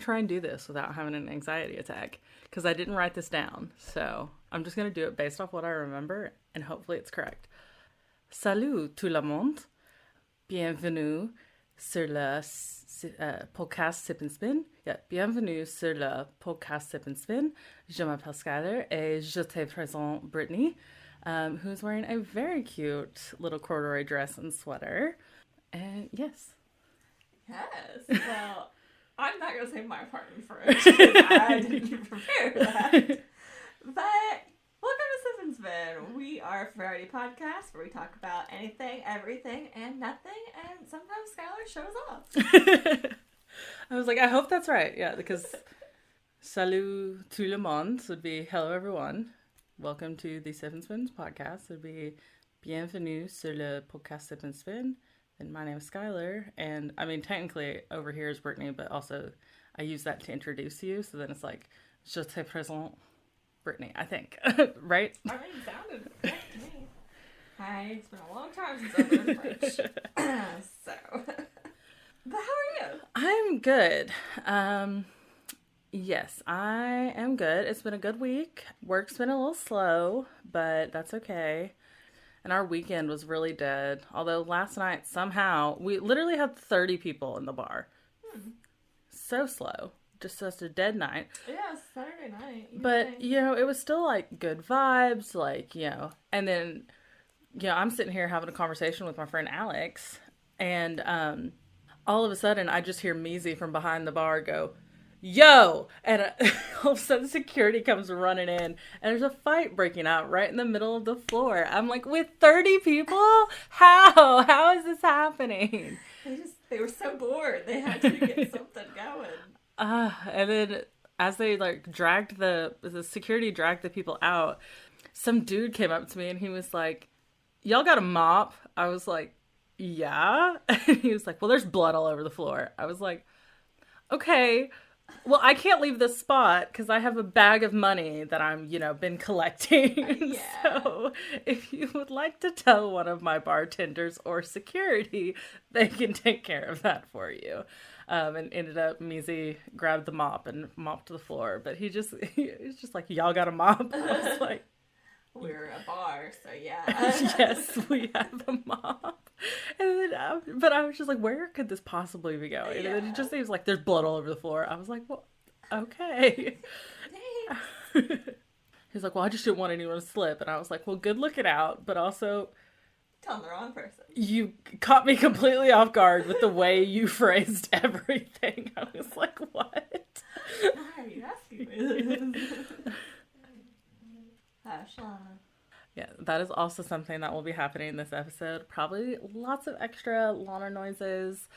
try and do this without having an anxiety attack because I didn't write this down. So I'm just going to do it based off what I remember and hopefully it's correct. Salut tout le monde. Bienvenue sur le podcast Sip and Spin. Yeah, bienvenue sur le podcast Sip and Spin. Je m'appelle Skylar et je te présente Brittany, who's wearing a very cute little corduroy dress and sweater. And yes. Yes. Well, I'm not going to say my part in French because I didn't prepare that. But welcome to Sip and Spin. We are a variety podcast where we talk about anything, everything, and nothing. And sometimes Skylar shows up. I was like, I hope that's right. Yeah, because salut tout le monde would be hello everyone. Welcome to the Sip and Spins podcast. It would be bienvenue sur le podcast Sip and Spin. And my name is Skylar, and I mean, technically, over here is Brittany, but also I use that to introduce you, so then it's like, je te présente Brittany, I think, right? I mean, it sounded correct to me. Hi, it's been a long time since I've learned French. But how are you? I'm good. Yes, I am good. It's been a good week. Work's been a little slow, but that's okay. And our weekend was really dead. Although last night, somehow, we literally had 30 people in the bar. So slow. Just such a dead night. Yeah, Saturday night. But, it was still, like, good vibes. Like, And then, I'm sitting here having a conversation with my friend Alex. And all of a sudden, I just hear Measy from behind the bar go, yo! And all of a sudden security comes running in and there's a fight breaking out right in the middle of the floor. I'm like, with 30 people? How is this happening? They were so bored. They had to get something going. And then as they dragged the security dragged the people out, some dude came up to me and he was like, y'all got a mop? I was like, yeah. And he was like, well, there's blood all over the floor. I was like, okay. Well, I can't leave this spot because I have a bag of money that I'm, been collecting. Yeah. So if you would like to tell one of my bartenders or security, they can take care of that for you. And ended up, Measy grabbed the mop and mopped the floor. But he was just like, y'all got a mop? I was like, we're a bar, so yeah. Yes, we have a mop. And then, but I was just like, where could this possibly be going? Yeah. And then it just seems like there's blood all over the floor. I was like, well, okay. He's like, well, I just didn't want anyone to slip. And I was like, well, good looking out. But also, telling the wrong person. You caught me completely off guard with the way you phrased everything. I was like, what? Why are you asking me this? Yeah, that is also something that will be happening in this episode. Probably lots of extra Lana noises,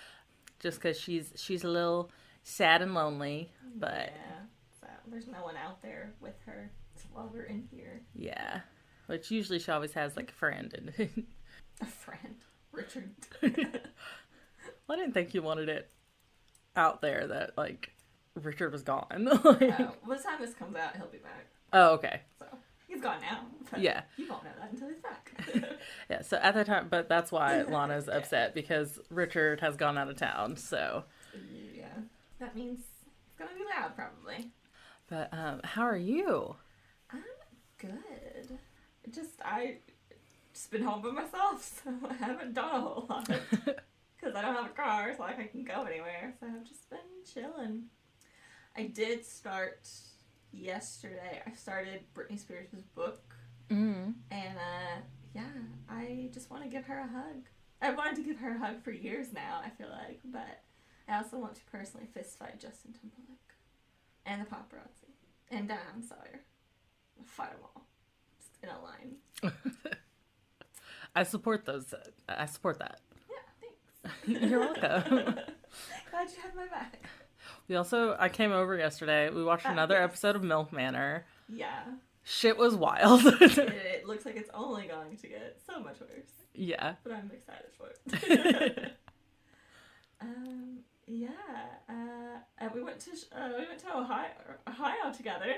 just because she's a little sad and lonely. But yeah, so there's no one out there with her while we're in here. Yeah, which usually she always has a friend and a friend, Richard. Well, I didn't think you wanted it out there that Richard was gone. By the time this comes out, he'll be back. Oh, okay. So. He's gone now. Yeah. You won't know that until he's back. Yeah, so at that time, but that's why Lana's upset, because Richard has gone out of town, so. Yeah. That means it's gonna be loud, probably. But, how are you? I'm good. I just been home by myself, so I haven't done a whole lot. Because I don't have a car, so I can go anywhere, so I've just been chilling. I did start... Yesterday, I started Britney Spears' book, and I just want to give her a hug. I wanted to give her a hug for years now, I feel like, but I also want to personally fist fight Justin Timberlake, and the paparazzi, and Diane Sawyer. I'll fight them all, just in a line. I support those. I support that. Yeah, thanks. You're welcome. Glad you had my back. I came over yesterday. We watched another episode of Milk Manor. Yeah. Shit was wild. It looks like it's only going to get so much worse. Yeah. But I'm excited for it. We went to Ohio together.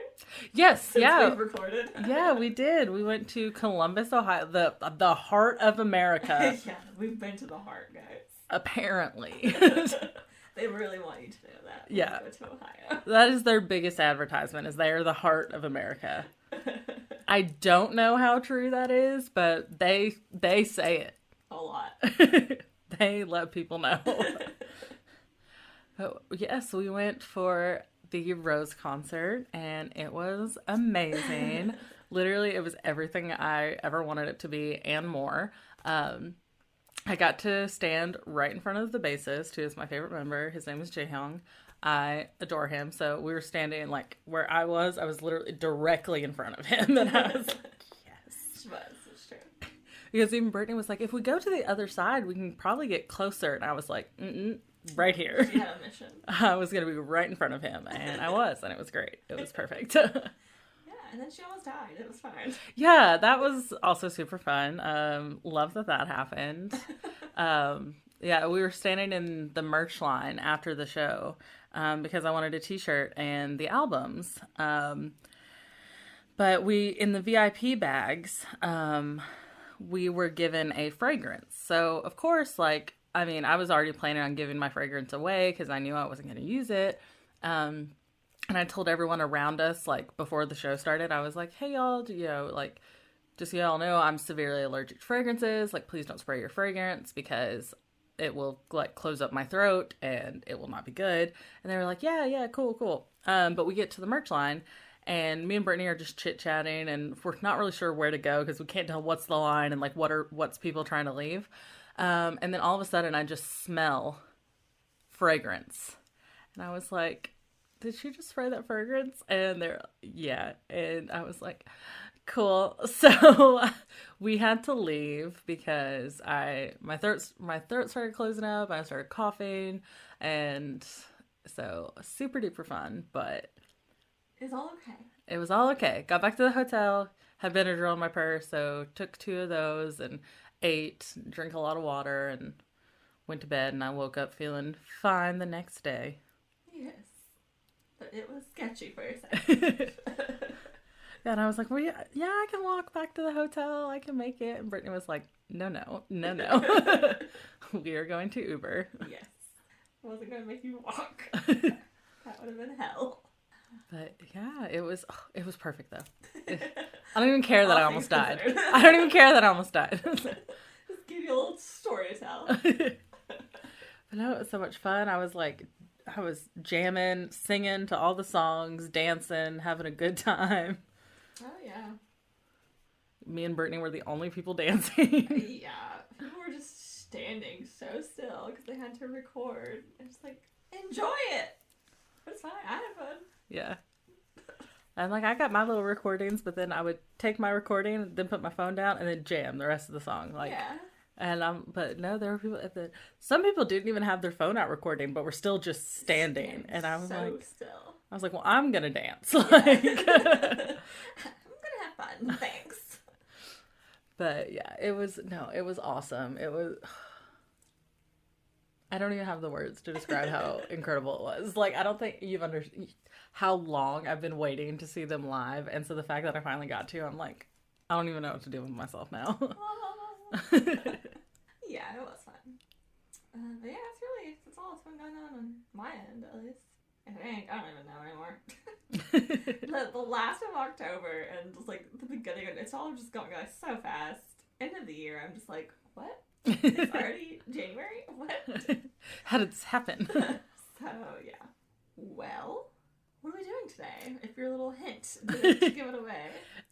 Yes, since yeah. We've recorded. Yeah, we did. We went to Columbus, Ohio, the heart of America. Yeah, we've been to the heart, guys. Apparently. They really want you to know that. Yeah. Let's go to Ohio. That is their biggest advertisement, is they are the heart of America. I don't know how true that is, but they say it. A lot. They let people know. Oh, yes, we went for the Rose concert, and it was amazing. Literally, it was everything I ever wanted it to be and more. I got to stand right in front of the bassist, who is my favorite member. His name is Jaehyung. I adore him. So we were standing like where I was literally directly in front of him. And I was like, yes. It's true. Because even Brittany was like, if we go to the other side, we can probably get closer. And I was like, right here. She had a mission. I was going to be right in front of him. And I was. And it was great. It was perfect. And then she almost died. It was fine. Yeah, that was also super fun. Love that happened. Yeah, we were standing in the merch line after the show because I wanted a t-shirt and the albums. But in the VIP bags, we were given a fragrance. So, of course, I was already planning on giving my fragrance away because I knew I wasn't going to use it. And I told everyone around us, before the show started, I was like, hey, y'all, just so y'all know, I'm severely allergic to fragrances. Please don't spray your fragrance because it will, close up my throat and it will not be good. And they were like, yeah, cool. But we get to the merch line and me and Brittany are just chit-chatting and we're not really sure where to go because we can't tell what's the line and, what's people trying to leave. And then all of a sudden I just smell fragrance. And I was like, did she just spray that fragrance? And they're, yeah. And I was like, cool. So we had to leave because my throat started closing up. I started coughing. And so super duper fun, but it's all okay. It was all okay. Got back to the hotel, had Benadryl in my purse. So took 2 of those and ate, drank a lot of water and went to bed. And I woke up feeling fine the next day. Yes. But it was sketchy for a second. Yeah, and I was like, well, yeah, I can walk back to the hotel. I can make it. And Brittany was like, no. We are going to Uber. Yes. I wasn't going to make you walk. That would have been hell. But yeah, it was perfect though. I don't even care that I almost died. I don't even care that I almost died. Just give you a little story to tell. But no, it was so much fun. I was jamming, singing to all the songs, dancing, having a good time. Oh, yeah. Me and Brittany were the only people dancing. Yeah. People were just standing so still because they had to record. And just enjoy it. It's fine. I had fun. Yeah. And I got my little recordings, but then I would take my recording, then put my phone down, and then jam the rest of the song. Yeah. And but no, there were people some people didn't even have their phone out recording, but were still just standing. And I was still. I was like, well, I'm gonna dance. Yeah. I'm gonna have fun. Thanks. But yeah, it was awesome. It was. I don't even have the words to describe how incredible it was. I don't think you've understood how long I've been waiting to see them live, and so the fact that I finally got to, I'm like, I don't even know what to do with myself now. Yeah, it was fun. But yeah, that's all that's been going on my end, at least. I don't even know anymore. The last of October and just the beginning of it's all just going by so fast. End of the year, I'm just like, what? It's already January? What? How did this happen? So, yeah. Well, what are we doing today? If your little hint didn't give it away.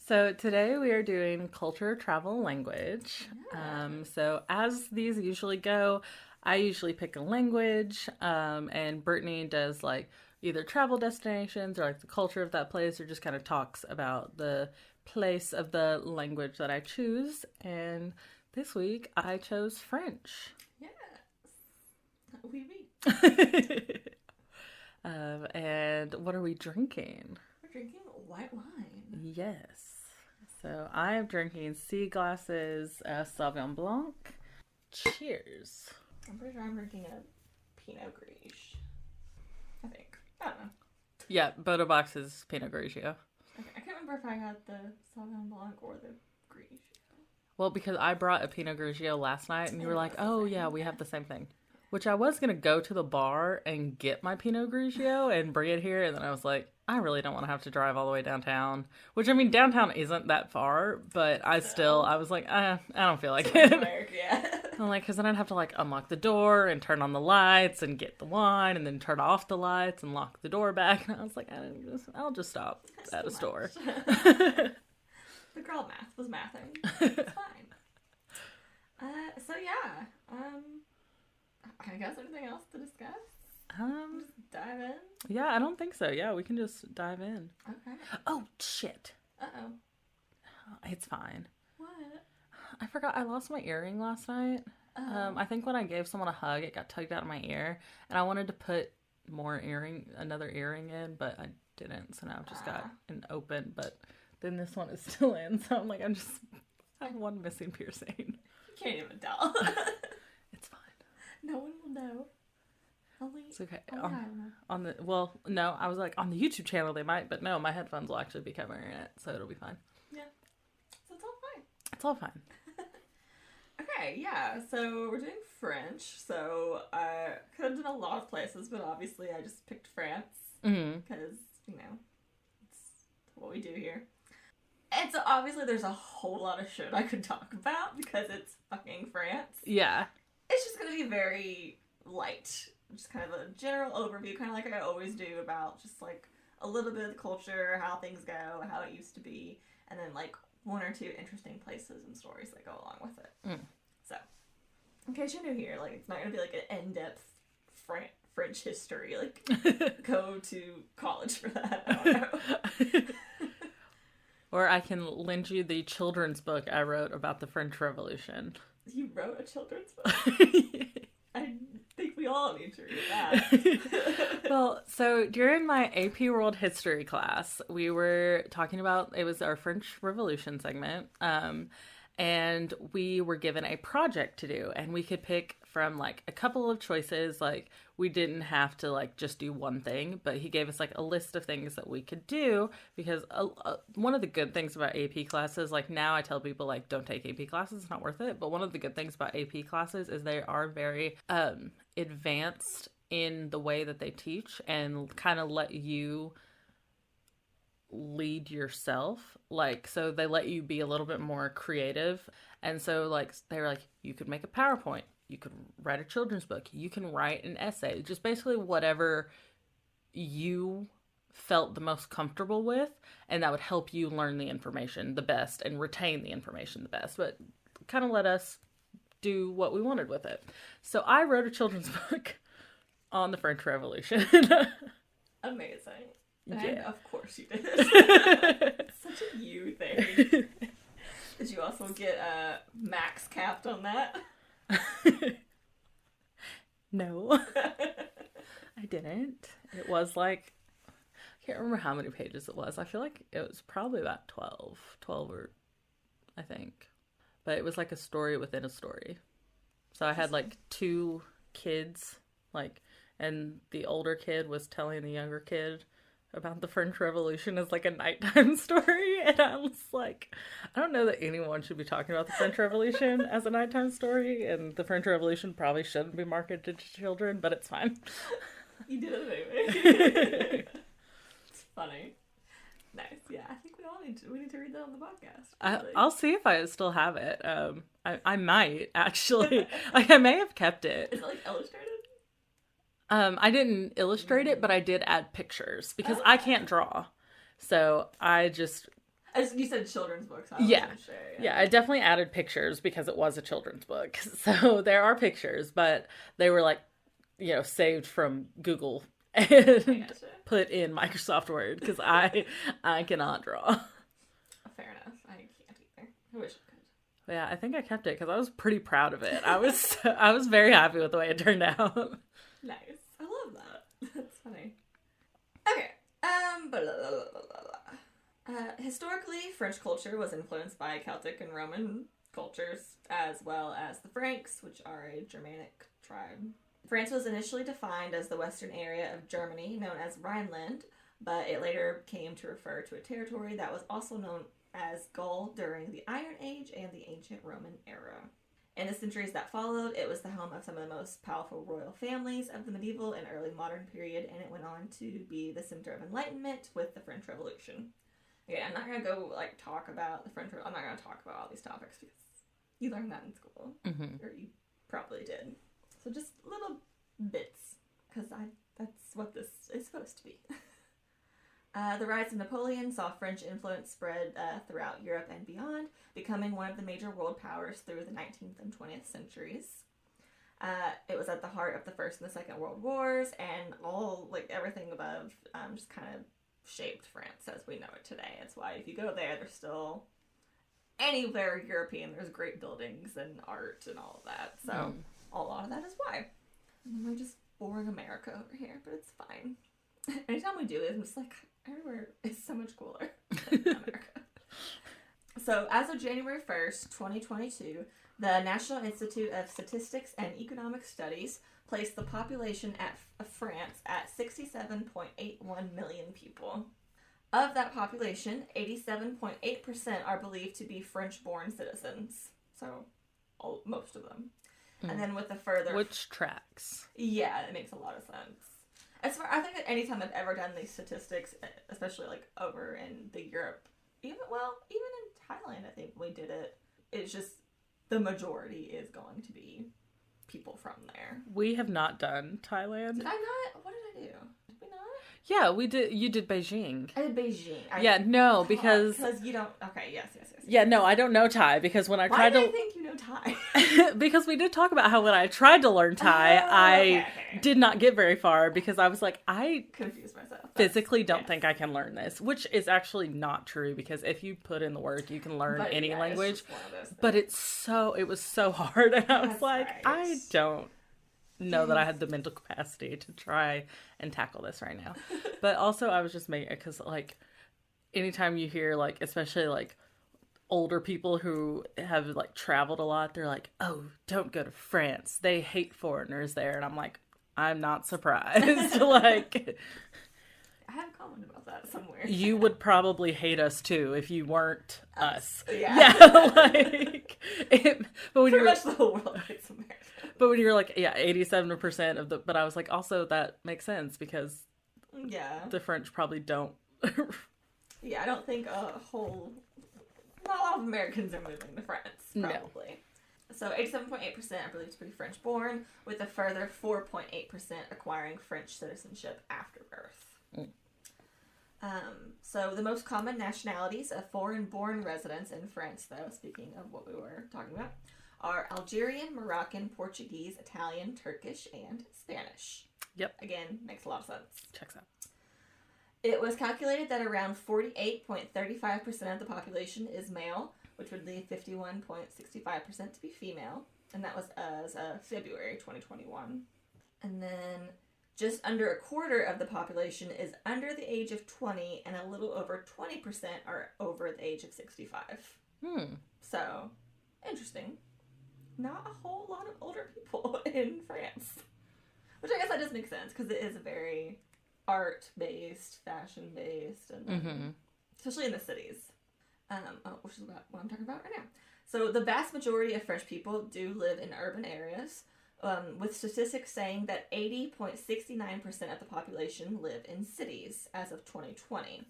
So today we are doing culture, travel, language. Yeah. So as these usually go, I usually pick a language, and Brittany does either travel destinations or the culture of that place, or just kind of talks about the place of the language that I choose. And this week I chose French. Yes. Oui, oui. And what are we drinking? We're drinking white wine. Yes. So I am drinking Sea Glasses Sauvignon Blanc. Cheers. I'm pretty sure I'm drinking a Pinot Grigio. I think. I don't know. Yeah, Bodo Box's Pinot Grigio. Okay, I can't remember if I had the Sauvignon Blanc or the Grigio. Well, because I brought a Pinot Grigio last night, and you were like, oh, yeah, we have the same thing. Which I was going to go to the bar and get my Pinot Grigio and bring it here. And then I was like, I really don't want to have to drive all the way downtown. Which, I mean, downtown isn't that far. But I was like, I don't feel like it. Yeah. I'm like, because then I'd have to, like, unlock the door and turn on the lights and get the wine and then turn off the lights and lock the door back. And I was like, I'll just stop at a store. The girl math was mathing. It's fine. So, yeah. I guess anything else to discuss? Just dive in? Yeah, I don't think so. Yeah, we can just dive in. Okay. Oh, shit. Uh-oh. It's fine. What? I forgot I lost my earring last night. Oh. I think when I gave someone a hug, it got tugged out of my ear, and I wanted to put another earring in, but I didn't, so now I've just got an open, but then this one is still in, so I'm like, I have one missing piercing. You can't even tell. It's fine. No one will know. It's okay. No, I was like, on the YouTube channel they might, but no, my headphones will actually be covering it, so it'll be fine. Yeah. So it's all fine. It's all fine. Okay, yeah, so we're doing French, so I could have done a lot of places, but obviously I just picked France, because, it's what we do here. And so obviously there's a whole lot of shit I could talk about, because it's fucking France. Yeah. It's just going to be very light, just kind of a general overview, kind of like I always do, about just, like, a little bit of the culture, how things go, how it used to be, and then, like, one or two interesting places and stories that go along with it. So, in case you're new here, like, it's not going to be, like, an in-depth French history. Like, go to college for that. I don't know. Or I can lend you the children's book I wrote about the French Revolution. You wrote a children's book? I think we all need to read that. Well, so during my AP World History class, we were talking about, it was our French Revolution segment, and we were given a project to do, and we could pick from, like, a couple of choices. Like, we didn't have to, like, just do one thing, but he gave us, like, a list of things that we could do, because one of the good things about AP classes, like, now I tell people, like, don't take AP classes, it's not worth it, but one of the good things about AP classes is they are very advanced in the way that they teach, and kind of let you lead yourself. Like, so they let you be a little bit more creative, and so, like, they're like, you could make a PowerPoint, you could write a children's book, you can write an essay, just basically whatever you felt the most comfortable with, and that would help you learn the information the best and retain the information the best, but kind of let us do what we wanted with it. So I wrote a children's book on the French Revolution. Amazing. Yeah. And of course you did. It's such a you thing. Did you also get max capped on that? No. I didn't. It was like, I can't remember how many pages it was. I feel like it was probably about 12 or, I think. But it was like a story within a story. So I had like two kids, like, and the older kid was telling the younger kid about the French Revolution as like a nighttime story, and I was like, I don't know that anyone should be talking about the French Revolution as a nighttime story, and the French Revolution probably shouldn't be marketed to children, but it's fine. You did it anyway. It's funny. Nice. Yeah, I think we need to read that on the podcast. I'll see if I still have it. I might actually. Like, I may have kept it. Is it like illustrated? I didn't illustrate it, but I did add pictures because I can't draw. So I just... As you said, children's books. Yeah, I definitely added pictures because it was a children's book. So there are pictures, but they were like, saved from Google and put in Microsoft Word because I cannot draw. Fair enough. I can't either. I wish I could. Yeah, I think I kept it because I was pretty proud of it. I was very happy with the way it turned out. Nice. I love that. That's funny. Okay. Historically, French culture was influenced by Celtic and Roman cultures, as well as the Franks, which are a Germanic tribe. France was initially defined as the western area of Germany, known as Rhineland, but it later came to refer to a territory that was also known as Gaul during the Iron Age and the ancient Roman era. In the centuries that followed, it was the home of some of the most powerful royal families of the medieval and early modern period, and it went on to be the center of enlightenment with the French Revolution. Again, I'm not going to go, talk about the French Revolution. I'm not going to talk about all these topics because you learned that in school. Mm-hmm. Or you probably did. So just little bits, because that's what this is supposed to be. The rise of Napoleon saw French influence spread throughout Europe and beyond, becoming one of the major world powers through the 19th and 20th centuries. It was at the heart of the First and the Second World Wars, and everything above just kind of shaped France as we know it today. That's why if you go there, there's still anywhere European, there's great buildings and art and all of that. So a lot of that is why. And we're just boring America over here, but it's fine. Anytime we do it, I'm just like, everywhere is so much cooler than America. So, as of January 1st, 2022, the National Institute of Statistics and Economic Studies placed the population of France at 67.81 million people. Of that population, 87.8% are believed to be French-born citizens. So, most of them. And then with the further... Which tracks. Yeah, it makes a lot of sense. I think that anytime I've ever done these statistics, especially over in the Europe, even in Thailand, I think we did it. It's just the majority is going to be people from there. We have not done Thailand. Did I not? What did I do? Did we not? Yeah, we did. You did Beijing. I did Beijing. Because you don't. Okay, yes. Yeah, no, I don't know Thai because when I tried to. Why do I think you know Thai? Because we did talk about how when I tried to learn Thai, I did not get very far because I was like, I confused myself. Physically don't think I can learn this, which is actually not true because if you put in the work, you can learn any language. But it was so hard, and I was like, I don't know that I had the mental capacity to try and tackle this right now. But also, I was just making it because anytime you hear especially older people who have traveled a lot, they're like, oh, don't go to France, they hate foreigners there. And I'm like, I'm not surprised. I have a comment about that somewhere. You would probably hate us too if you weren't us. Yeah. But when pretty much the whole world hates America. But when you're 87% of the, but I was like, also that makes sense because the French probably don't. I don't think not a lot of Americans are moving to France, probably. No. So 87.8% are believed to be French-born, with a further 4.8% acquiring French citizenship after birth. So the most common nationalities of foreign-born residents in France, though, speaking of what we were talking about, are Algerian, Moroccan, Portuguese, Italian, Turkish, and Spanish. Yep. Again, makes a lot of sense. Checks out. It was calculated that around 48.35% of the population is male, which would leave 51.65% to be female, and that was as of February 2021. And then just under a quarter of the population is under the age of 20, and a little over 20% are over the age of 65. So, interesting. Not a whole lot of older people in France. Which I guess that does make sense, because it is a very art-based, fashion-based, and especially in the cities. Which is what I'm talking about right now. So the vast majority of French people do live in urban areas, with statistics saying that 80.69% of the population live in cities as of 2020.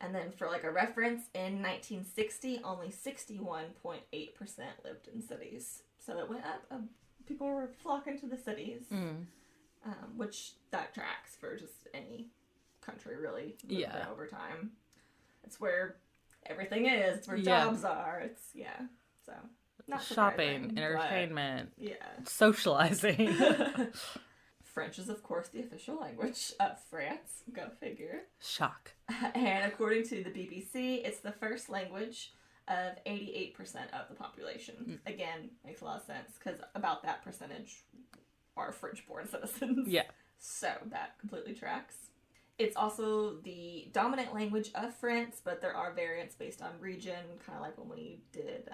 And then for a reference, in 1960, only 61.8% lived in cities. So it went up. People were flocking to the cities, which that tracks for just any country, really, over time. It's where everything is. It's where jobs are. It's, so... Not shopping, entertainment, but, socializing. French is, of course, the official language of France. Go figure. Shock. And according to the BBC, it's the first language of 88% of the population. Again, makes a lot of sense, because about that percentage are French-born citizens. Yeah. So that completely tracks. It's also the dominant language of France, but there are variants based on region, kind of like when we did...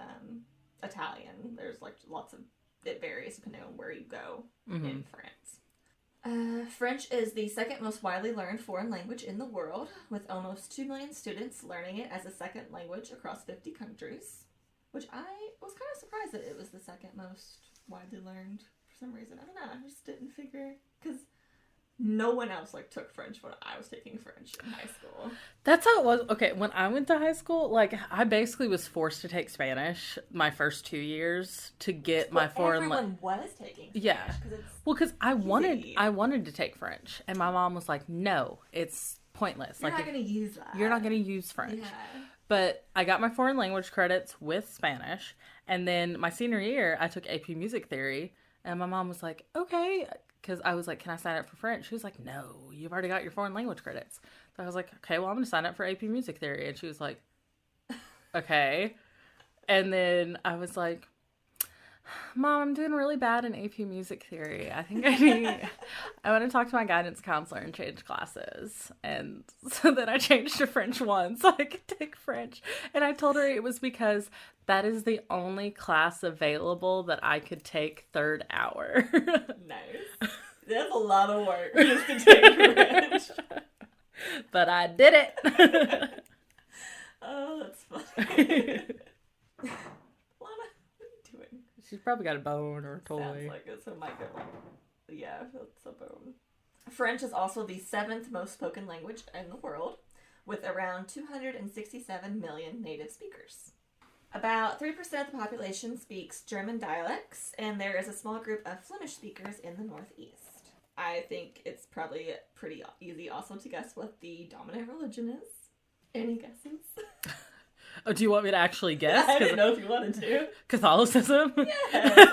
Italian. There's lots of, it varies depending on where you go in France. French is the second most widely learned foreign language in the world, with almost 2 million students learning it as a second language across 50 countries. which I was kind of surprised that it was the second most widely learned for some reason. I don't know. I just didn't figure, because no one else like took French when I was taking French in high school. That's how it was. Okay, when I went to high school, like, I basically was forced to take Spanish my first 2 years to get my foreign language. Everyone was taking Spanish. Yeah. Because I wanted to take French, and my mom was like, "No, it's pointless. You're not going to use that. You're not going to use French." Yeah. But I got my foreign language credits with Spanish, and then my senior year, I took AP Music Theory, and my mom was like, "Okay." Because I was like, "Can I sign up for French?" She was like, "No, you've already got your foreign language credits." So I was like, "Okay, well, I'm going to sign up for AP Music Theory." And she was like, "Okay." And then I was like, "Mom, I'm doing really bad in AP Music Theory. I think I want to talk to my guidance counselor and change classes." And so then I changed to French 1 so I could take French. And I told her it was because that is the only class available that I could take third hour. Nice. That's a lot of work just to take French. But I did it. Oh, that's funny. Lana, what are you doing? She's probably got a bone or a toy. Sounds like it, so it might get like, yeah, it's a bone. French is also the 7th most spoken language in the world, with around 267 million native speakers. About 3% of the population speaks German dialects, and there is a small group of Flemish speakers in the northeast. I think it's probably pretty easy also to guess what the dominant religion is. Any guesses? Oh, do you want me to actually guess? I didn't know if you wanted to. Catholicism? Yes.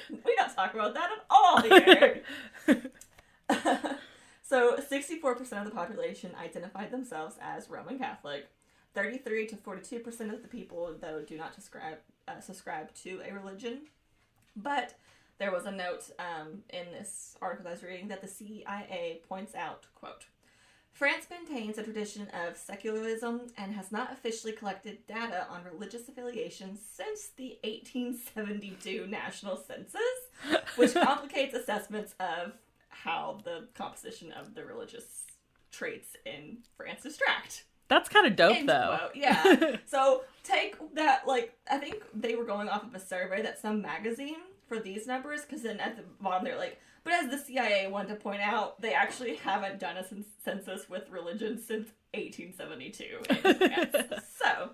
We don't talk about that at all here. So 64% of the population identified themselves as Roman Catholic. 33 to 42% of the people, though, do not subscribe to a religion. But there was a note in this article I was reading that the CIA points out, quote, France maintains a tradition of secularism and has not officially collected data on religious affiliations since the 1872 national census, which complicates assessments of how the composition of the religious traits in France is tracked. That's kind of dope, though. Quote, yeah. So take that, like, I think they were going off of a survey that some magazine for these numbers, because then at the bottom they're like, but as the CIA wanted to point out, they actually haven't done a census with religion since 1872 in France. So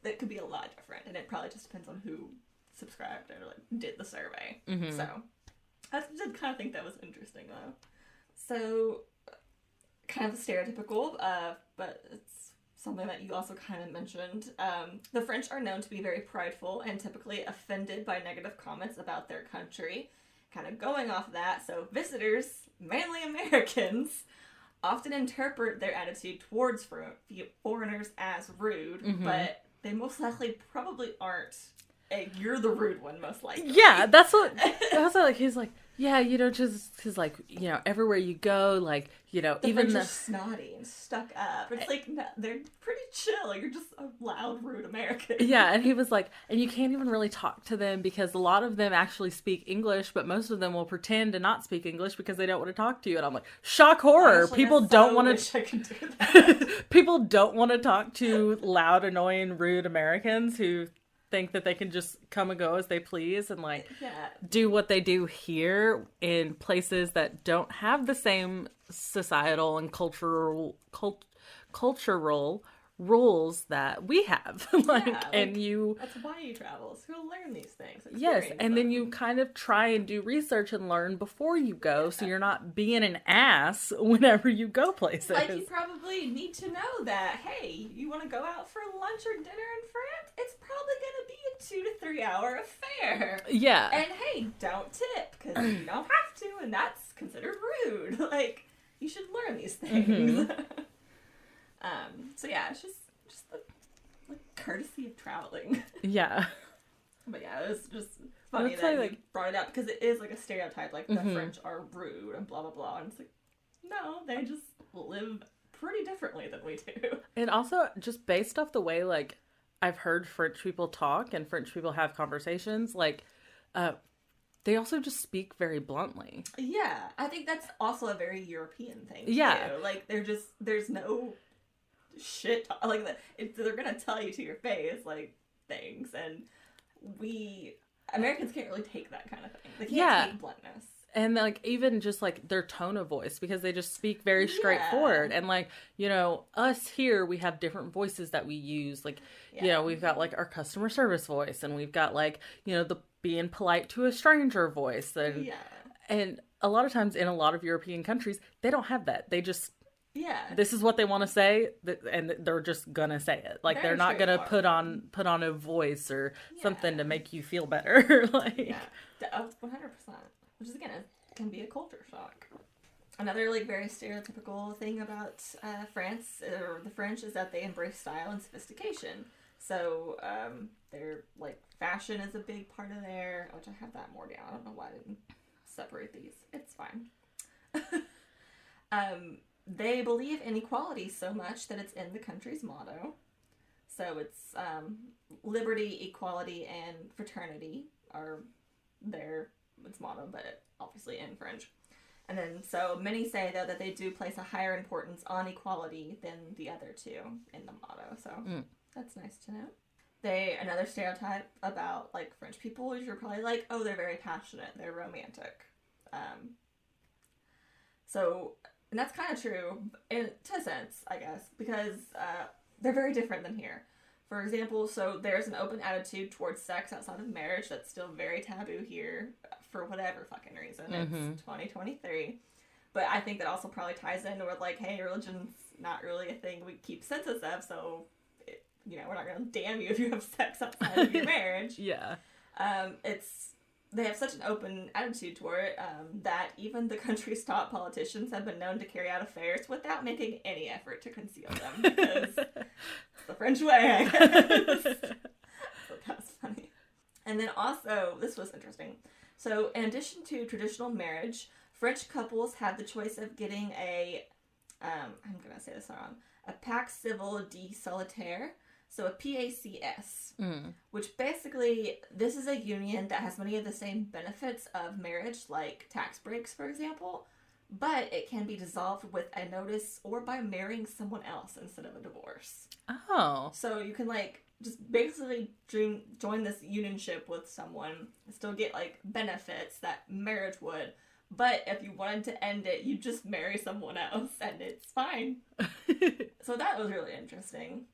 that could be a lot different, and it probably just depends on who subscribed or, like, did the survey. Mm-hmm. So I did kind of think that was interesting, though. So kind of stereotypical, but it's something that you also kind of mentioned. The French are known to be very prideful and typically offended by negative comments about their country. Kind of going off of that, so visitors, mainly Americans, often interpret their attitude towards foreigners as rude, mm-hmm. but they most likely probably aren't. You're the rude one, most likely. Yeah, that's what like. He's like, yeah, you know, just because, like, you know, everywhere you go, like, you know, the even French are snotty and stuck up. It's like, no, they're pretty chill. You're just a loud, rude American. Yeah, and he was like, and you can't even really talk to them because a lot of them actually speak English, but most of them will pretend to not speak English because they don't want to talk to you. And I'm like, shock horror. Actually, people don't want to. People don't want to talk to loud, annoying, rude Americans who think that they can just come and go as they please and, like, do what they do here in places that don't have the same societal and cultural rules that we have. And you... That's why you travel, so you'll learn these things. Yes, and then you kind of try and do research and learn before you go, so you're not being an ass whenever you go places. Like, you probably need to know that, hey, you want to go out for lunch or dinner in France? It's probably going to be a 2 to 3 hour affair. Yeah. And hey, don't tip, because you don't have to, and that's considered rude. Like, you should learn these things. Mm-hmm. So yeah, it's just the courtesy of traveling. Yeah. But yeah, it was just funny that you brought it up, because it is like a stereotype, like, the French are rude and blah blah blah, and it's like, no, they just live pretty differently than we do. And also, just based off the way, like, I've heard French people talk and French people have conversations, like, they also just speak very bluntly. Yeah, I think that's also a very European thing, yeah. too. Like, there's no shit, like, they're gonna tell you to your face, like, things, and Americans can't really take that kind of thing. They can't take bluntness. And, like, even just, like, their tone of voice, because they just speak very straightforward. And, like, you know, us here, we have different voices that we use. Like, you know, we've got, like, our customer service voice, and we've got, like, you know, the being polite to a stranger voice. And a lot of times in a lot of European countries, they don't have that. They just... this is what they want to say, and they're just gonna say it. Like, they're not gonna put on a voice or something to make you feel better. Like, 100%. Which is, again, it can be a culture shock. Another, like, very stereotypical thing about France, or the French, is that they embrace style and sophistication. So, they're, like, fashion is a big part of there, which I have that more down. I don't know why I didn't separate these. It's fine. They believe in equality so much that it's in the country's motto. So it's liberty, equality, and fraternity are its motto, but obviously in French. And then, so many say, though, that they do place a higher importance on equality than the other two in the motto. So that's nice to know. Another stereotype about, like, French people is you're probably like, oh, they're very passionate, they're romantic. And that's kind of true, to a sense, I guess, because they're very different than here. For example, so there's an open attitude towards sex outside of marriage that's still very taboo here for whatever fucking reason. It's 2023. But I think that also probably ties in with, like, hey, religion's not really a thing we keep census of, so, we're not going to damn you if you have sex outside of your marriage. They have such an open attitude toward it that even the country's top politicians have been known to carry out affairs without making any effort to conceal them, because it's the French way, I guess. So that's funny. And then also, this was interesting. So in addition to traditional marriage, French couples have the choice of getting I'm going to say this wrong, a Pax Civil de Solitaire. So a PACS, which basically, this is a union that has many of the same benefits of marriage, like tax breaks, for example, but it can be dissolved with a notice or by marrying someone else instead of a divorce. Oh. So you can, like, just basically join this unionship with someone, still get, like, benefits that marriage would, but if you wanted to end it, you just marry someone else, and it's fine. So that was really interesting.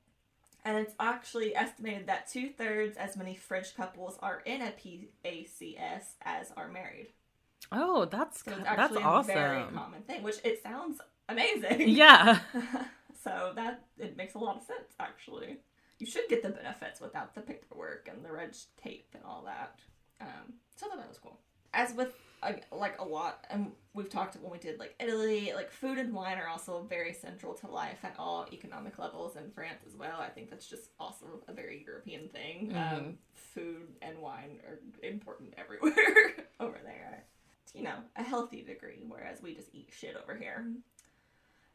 And it's actually estimated that 2/3 as many French couples are in a PACS as are married. Oh, that's actually awesome. A very common thing, which it sounds amazing. Yeah. So it makes a lot of sense, actually. You should get the benefits without the paperwork and the red tape and all that. So that was cool. As with a lot, and we've talked when we did, like, Italy, like, food and wine are also very central to life at all economic levels in France as well. I think that's just also a very European thing. Food and wine are important everywhere over there. A healthy degree, whereas we just eat shit over here.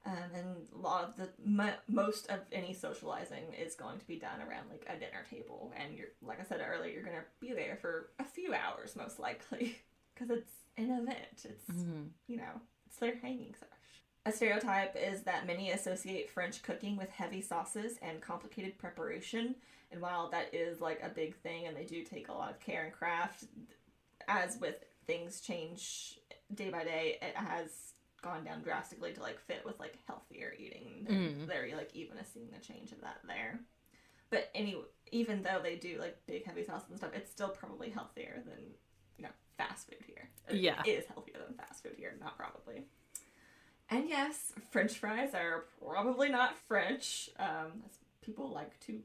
And a lot of most of any socializing is going to be done around, like, a dinner table. And like I said earlier, you're going to be there for a few hours, most likely. Because it's an event. It's, it's their hanging sesh. A stereotype is that many associate French cooking with heavy sauces and complicated preparation. And while that is, like, a big thing, and they do take a lot of care and craft, as with things change day by day, it has gone down drastically to, like, fit with, like, healthier eating. They're, like, even seeing the change of that there. But anyway, even though they do, like, big heavy sauces and stuff, it's still probably healthier than, fast food here. Yeah. It is healthier than fast food here, not probably. And yes, French fries are probably not French. People like to...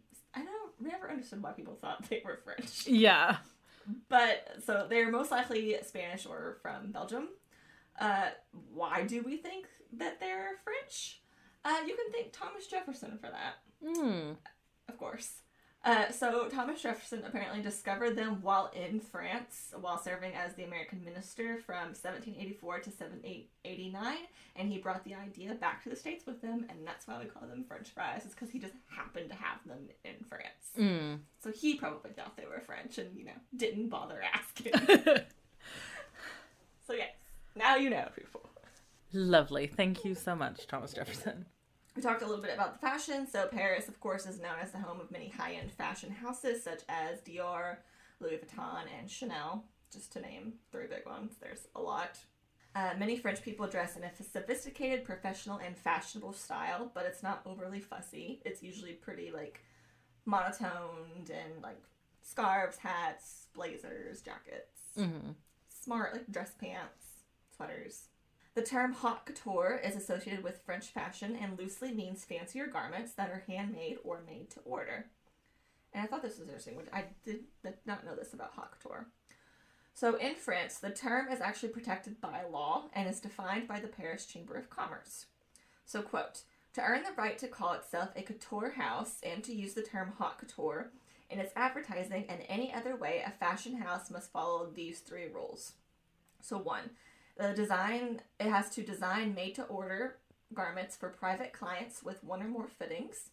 never understood why people thought they were French. Yeah. But, so they're most likely Spanish or from Belgium. Why do we think that they're French? You can thank Thomas Jefferson for that. Of course. So Thomas Jefferson apparently discovered them while in France, while serving as the American minister from 1784 to 1789, and he brought the idea back to the States with him, and that's why we call them French fries, is because he just happened to have them in France. So he probably thought they were French and, didn't bother asking. So yes, now you know, people. Lovely. Thank you so much, Thomas Jefferson. We talked a little bit about the fashion. So Paris, of course, is known as the home of many high-end fashion houses such as Dior, Louis Vuitton, and Chanel, just to name 3 big ones. There's a lot. Many French people dress in a sophisticated, professional, and fashionable style, but it's not overly fussy. It's usually pretty, like, monotoned and, like, scarves, hats, blazers, jackets. Mm-hmm. Smart, like, dress pants, sweaters. The term haute couture is associated with French fashion and loosely means fancier garments that are handmade or made to order. And I thought this was interesting, which I did not know this about haute couture. So in France, the term is actually protected by law and is defined by the Paris Chamber of Commerce. So, quote, to earn the right to call itself a couture house and to use the term haute couture in its advertising and any other way, a fashion house must follow these 3 rules. So 1, it has to design made-to-order garments for private clients with 1 or more fittings.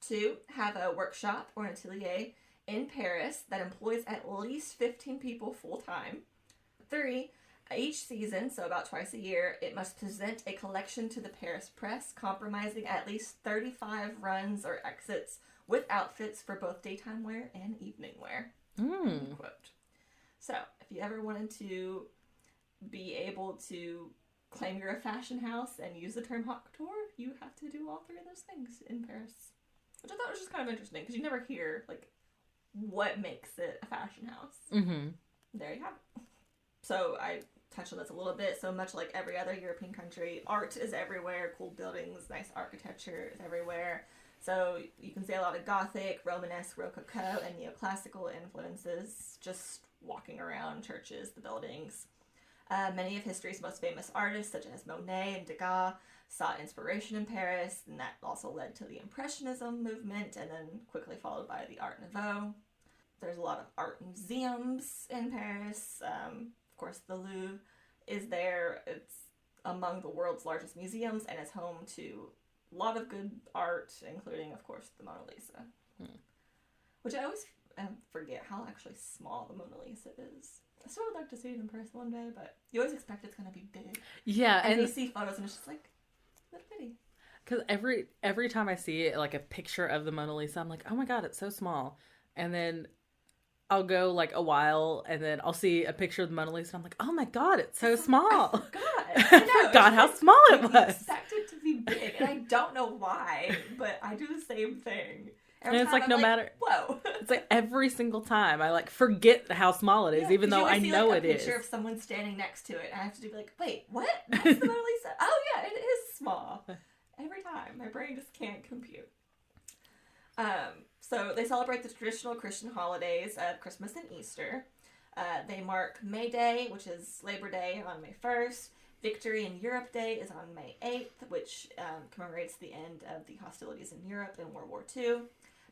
2, have a workshop or an atelier in Paris that employs at least 15 people full-time. 3, each season, so about twice a year, it must present a collection to the Paris press, comprising at least 35 runs or exits with outfits for both daytime wear and evening wear. Quote. So, if you ever wanted to be able to claim you're a fashion house and use the term haute couture, you have to do all 3 of those things in Paris. Which I thought was just kind of interesting, because you never hear, like, what makes it a fashion house. Mm-hmm. There you have it. So I touched on this a little bit. So much like every other European country, art is everywhere. Cool buildings, nice architecture is everywhere. So you can see a lot of Gothic, Romanesque, Rococo, and neoclassical influences just walking around churches, the buildings. Many of history's most famous artists, such as Monet and Degas, sought inspiration in Paris, and that also led to the Impressionism movement, and then quickly followed by the Art Nouveau. There's a lot of art museums in Paris. Of course, the Louvre is there. It's among the world's largest museums, and is home to a lot of good art, including, of course, the Mona Lisa. Which I always forget how actually small the Mona Lisa is. I still would like to see it in person one day, but you always expect it's going to be big. Yeah. And you see photos, and it's just like, little bitty. Because every time I see it, like a picture of the Mona Lisa, I'm like, oh my god, it's so small. And then I'll go like a while, and then I'll see a picture of the Mona Lisa, and I'm like, oh my god, it's so small. I forgot how small it was. I expect it to be big, and I don't know why, but I do the same thing. And it's like, no matter. Whoa. It's like every single time I like forget how small it is, even though I know it is. You see like a picture of someone standing next to it, and I have to be like, wait, what? That's the Mona Lisa? Oh yeah, it is small. Every time. My brain just can't compute. So they celebrate the traditional Christian holidays of Christmas and Easter. They mark May Day, which is Labor Day, on May 1st. Victory in Europe Day is on May 8th, which commemorates the end of the hostilities in Europe in World War II.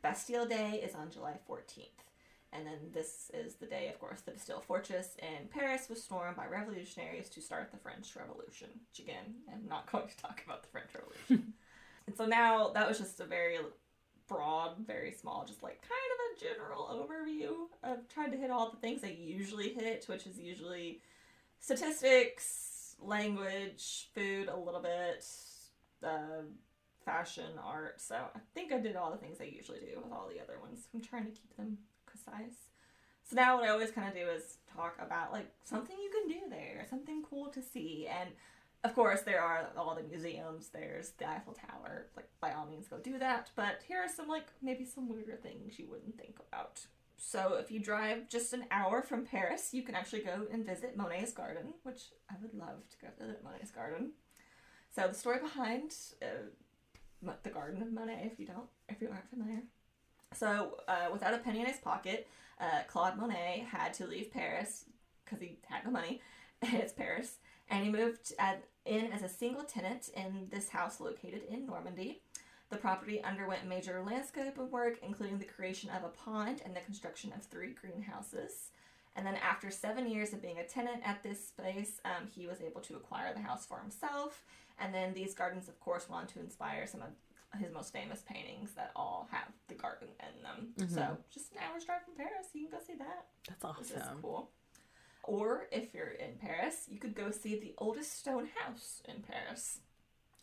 Bastille Day is on July 14th. And then this is the day, of course, the Bastille Fortress in Paris was stormed by revolutionaries to start the French Revolution. Which, again, I'm not going to talk about the French Revolution. And so now, that was just a very broad, very small, just like kind of a general overview. I've tried to hit all the things I usually hit, which is usually statistics, language, food a little bit, fashion, art. So I think I did all the things I usually do with all the other ones. I'm trying to keep them concise. So now what I always kind of do is talk about like something you can do there, something cool to see. And of course there are all the museums. There's the Eiffel Tower. Like by all means go do that. But here are some like maybe some weirder things you wouldn't think about. So if you drive just an hour from Paris, you can actually go and visit Monet's garden, which I would love to go visit Monet's garden. So the story behind the Garden of Monet, if you aren't familiar. So without a penny in his pocket, Claude Monet had to leave Paris because he had no money, and it's Paris, and he moved in as a single tenant in this house located in Normandy. The property underwent major landscaping work, including the creation of a pond and the construction of 3 greenhouses. And then after 7 years of being a tenant at this space, he was able to acquire the house for himself. And then these gardens, of course, went on to inspire some of his most famous paintings that all have the garden in them. Mm-hmm. So just an hour's drive from Paris, you can go see that. That's awesome. This is cool. Or if you're in Paris, you could go see the oldest stone house in Paris.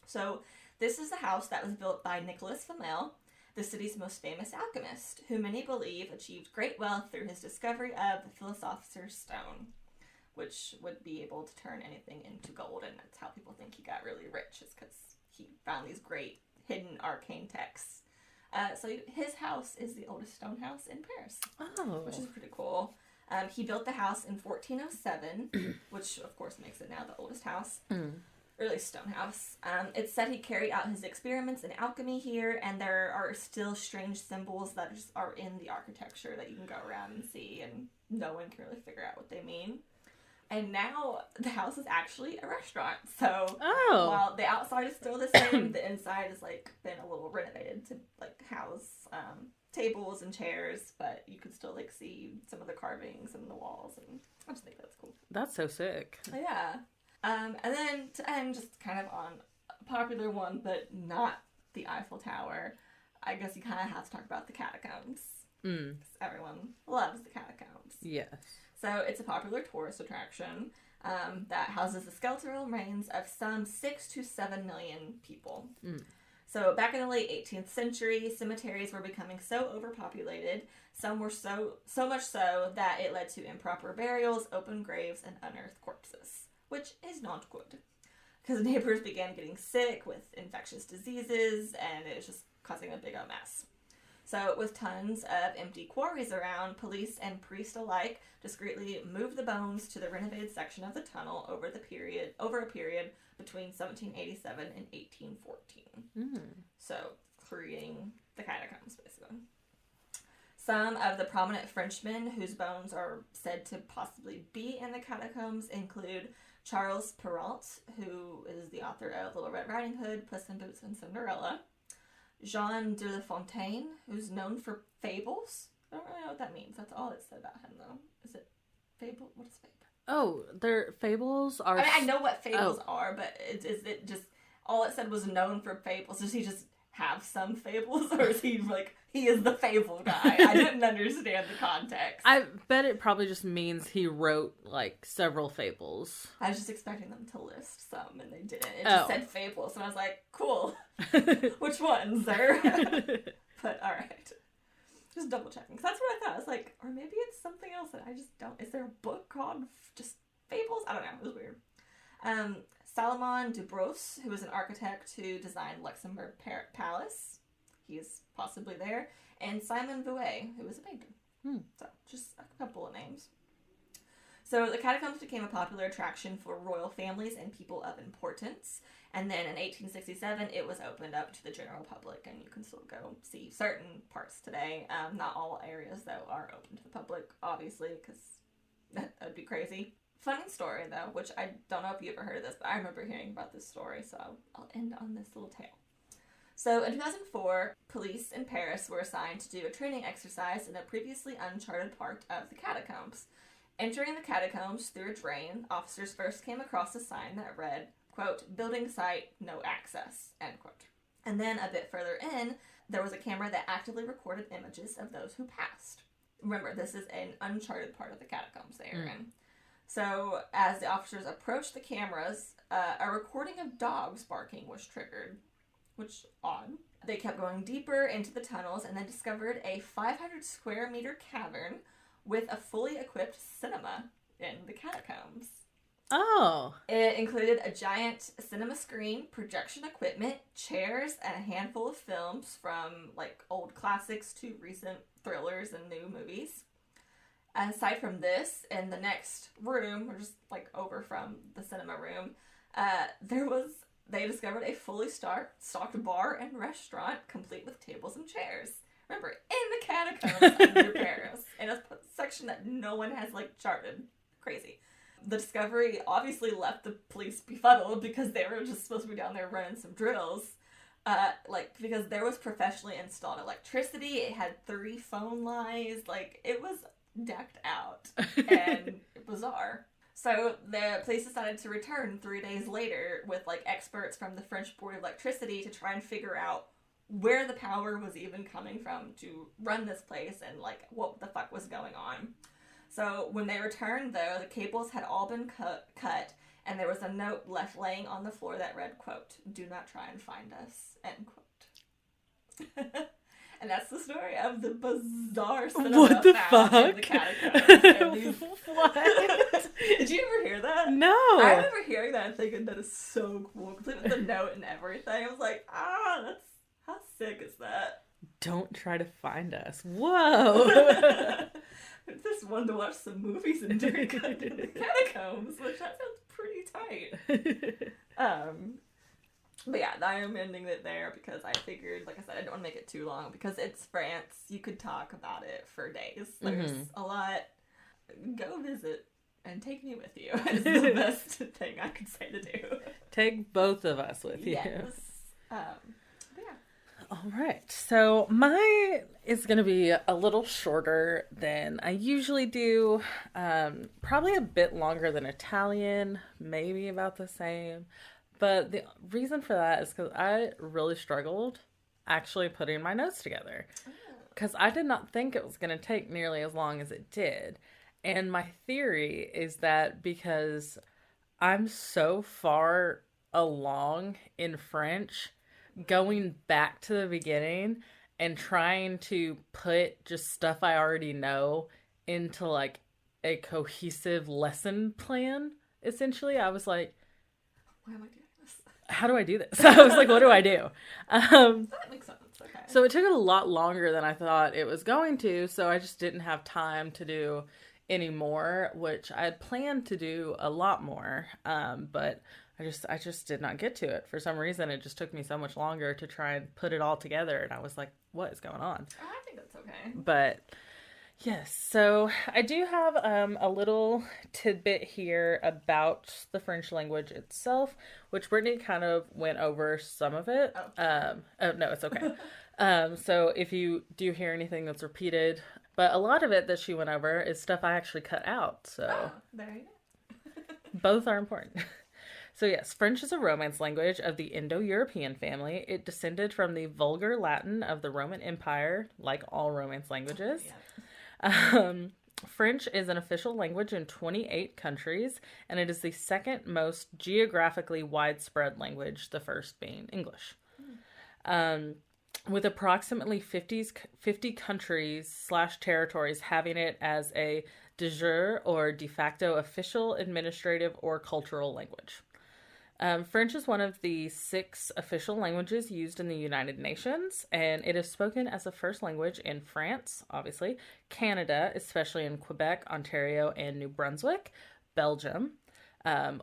So This is the house that was built by Nicholas Flamel, the city's most famous alchemist, who many believe achieved great wealth through his discovery of the philosopher's stone, which would be able to turn anything into gold, and that's how people think he got really rich, is because he found these great hidden arcane texts. So his house is the oldest stone house in Paris, which is pretty cool. He built the house in 1407, which of course makes it now the oldest house. Early stone house. It's said he carried out his experiments in alchemy here, and there are still strange symbols that just are in the architecture that you can go around and see, and no one can really figure out what they mean. And now the house is actually a restaurant. So while the outside is still the same, the inside has like been a little renovated to like house tables and chairs, but you can still like see some of the carvings and the walls, and I just think that's cool. That's so sick. Yeah. And then to end, just kind of on a popular one, but not the Eiffel Tower, I guess you kind of have to talk about the catacombs. Because everyone loves the catacombs. Yes. So it's a popular tourist attraction that houses the skeletal remains of some 6 to 7 million people. So back in the late 18th century, cemeteries were becoming so overpopulated, some were so much so that it led to improper burials, open graves, and unearthed corpses. Which is not good, because neighbors began getting sick with infectious diseases, and it was just causing a big old mess. So with tons of empty quarries around, police and priests alike discreetly moved the bones to the renovated section of the tunnel over a period between 1787 and 1814. So creating the catacombs, basically. Some of the prominent Frenchmen whose bones are said to possibly be in the catacombs include Charles Perrault, who is the author of Little Red Riding Hood, Puss in Boots, and Cinderella. Jean de La Fontaine, who's known for fables. I don't really know what that means. That's all it said about him, though. Is it fable? What is fable? Oh, their fables are... I know what fables are, but is it just... All it said was known for fables. Does he just have some fables, or is he like... He is the fable guy. I didn't understand the context. I bet it probably just means he wrote, like, several fables. I was just expecting them to list some, and they didn't. It just said fables, and I was like, cool. Which ones, sir? But, alright. Just double checking. Because that's what I thought. I was like, or maybe it's something else that I just don't... Is there a book called just fables? I don't know. It was weird. Salomon Dubros, who was an architect who designed Luxembourg Palace. He's possibly there. And Simon Vouet, who was a painter. So, just a couple of names. So, the catacombs became a popular attraction for royal families and people of importance. And then in 1867, it was opened up to the general public, and you can still go see certain parts today. Not all areas, though, are open to the public, obviously, because that would be crazy. Funny story, though, which I don't know if you ever heard of this, but I remember hearing about this story, so I'll end on this little tale. So in 2004, police in Paris were assigned to do a training exercise in a previously uncharted part of the catacombs. Entering the catacombs through a drain, officers first came across a sign that read, quote, "Building site, no access," end quote. And then a bit further in, there was a camera that actively recorded images of those who passed. Remember, this is an uncharted part of the catacombs they are in. So as the officers approached the cameras, a recording of dogs barking was triggered. Which, odd. They kept going deeper into the tunnels and then discovered a 500 square meter cavern with a fully equipped cinema in the catacombs. Oh. It included a giant cinema screen, projection equipment, chairs, and a handful of films from, like, old classics to recent thrillers and new movies. Aside from this, in the next room, or just, like, over from the cinema room, they discovered a fully stocked bar and restaurant, complete with tables and chairs. Remember, in the catacombs under Paris, in a section that no one has, like, charted. Crazy. The discovery obviously left the police befuddled because they were just supposed to be down there running some drills. Because there was professionally installed electricity, it had 3 phone lines, it was decked out and bizarre. So the police decided to return 3 days later with, experts from the French Board of Electricity to try and figure out where the power was even coming from to run this place and, what the fuck was going on. So when they returned, though, the cables had all been cut, and there was a note left laying on the floor that read, quote, "Do not try and find us," end quote. And that's the story of the bizarre cinema found in the catacombs. What? Did you ever hear that? No. I remember hearing that and thinking that is so cool. Complete with the note and everything. I was like, that's how sick is that? Don't try to find us. Whoa. I just wanted to watch some movies in the catacombs, which that sounds pretty tight. But yeah, I am ending it there because I figured, like I said, I don't want to make it too long because it's France. You could talk about it for days. There's a lot. Go visit and take me with you is the best thing I could say to do. Take both of us with you. Yes. Yeah. All right. So mine is going to be a little shorter than I usually do. Probably a bit longer than Italian, maybe about the same. But the reason for that is because I really struggled actually putting my notes together. Because I did not think it was going to take nearly as long as it did. And my theory is that because I'm so far along in French, going back to the beginning and trying to put just stuff I already know into like a cohesive lesson plan, essentially, I was like, why am I doing this? How do I do this? I was like, what do I do? That makes sense. Okay. So it took a lot longer than I thought it was going to, so I just didn't have time to do any more, which I had planned to do a lot more, but I just did not get to it. For some reason, it just took me so much longer to try and put it all together, and I was like, what is going on? Oh, I think that's okay. But yes, so I do have a little tidbit here about the French language itself, which Brittany kind of went over some of it. Oh no, it's okay. So if you do hear anything that's repeated, but a lot of it that she went over is stuff I actually cut out. So there you go. Both are important. So yes, French is a Romance language of the Indo-European family. It descended from the Vulgar Latin of the Roman Empire, like all Romance languages. Yeah. French is an official language in 28 countries, and it is the second most geographically widespread language, the first being English. With approximately 50 countries / territories having it as a de jure or de facto official, administrative, or cultural language. French is one of the 6 official languages used in the United Nations, and it is spoken as a first language in France, obviously, Canada, especially in Quebec, Ontario, and New Brunswick, Belgium,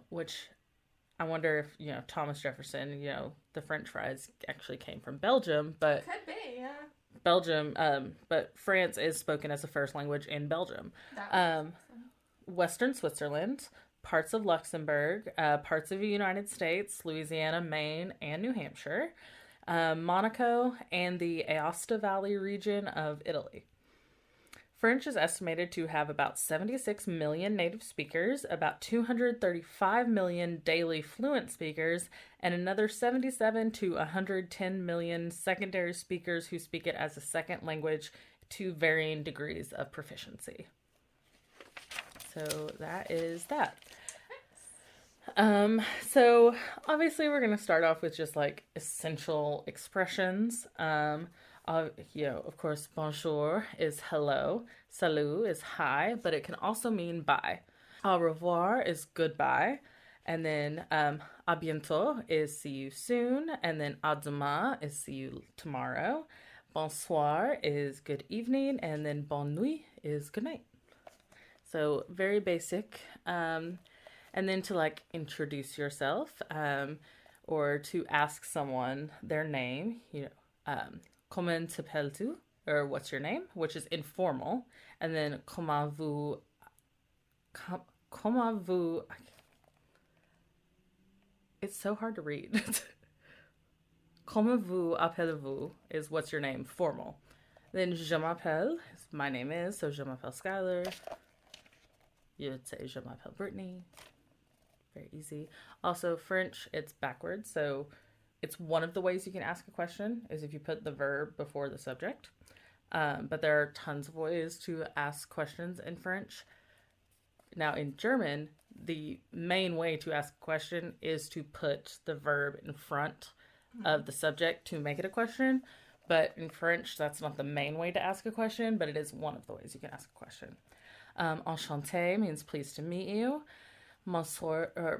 which I wonder if, Thomas Jefferson, the French fries actually came from Belgium, but... Could be, yeah. Belgium, but France is spoken as a first language in Belgium. Western Switzerland, parts of Luxembourg, parts of the United States, Louisiana, Maine, and New Hampshire, Monaco, and the Aosta Valley region of Italy. French is estimated to have about 76 million native speakers, about 235 million daily fluent speakers, and another 77 to 110 million secondary speakers who speak it as a second language to varying degrees of proficiency. So that is that. So obviously we're going to start off with just like essential expressions. Of course, bonjour is hello, salut is hi, but it can also mean bye. Au revoir is goodbye, and then à bientôt is see you soon, and then à demain is see you tomorrow. Bonsoir is good evening, and then bonne nuit is good night. So very basic. And then to like introduce yourself, or to ask someone their name, comment t'appelles-tu? Or what's your name? Which is informal. And then comment vous, it's so hard to read. Comment vous appelez-vous is what's your name, formal. Then je m'appelle, my name is, so je m'appelle Skylar. You would say je m'appelle Brittany. Very easy. Also, French, it's backwards, so it's one of the ways you can ask a question is if you put the verb before the subject. But there are tons of ways to ask questions in French. Now, in German, the main way to ask a question is to put the verb in front of the subject to make it a question. But in French, that's not the main way to ask a question, but it is one of the ways you can ask a question. Enchanté means pleased to meet you. Monsieur, or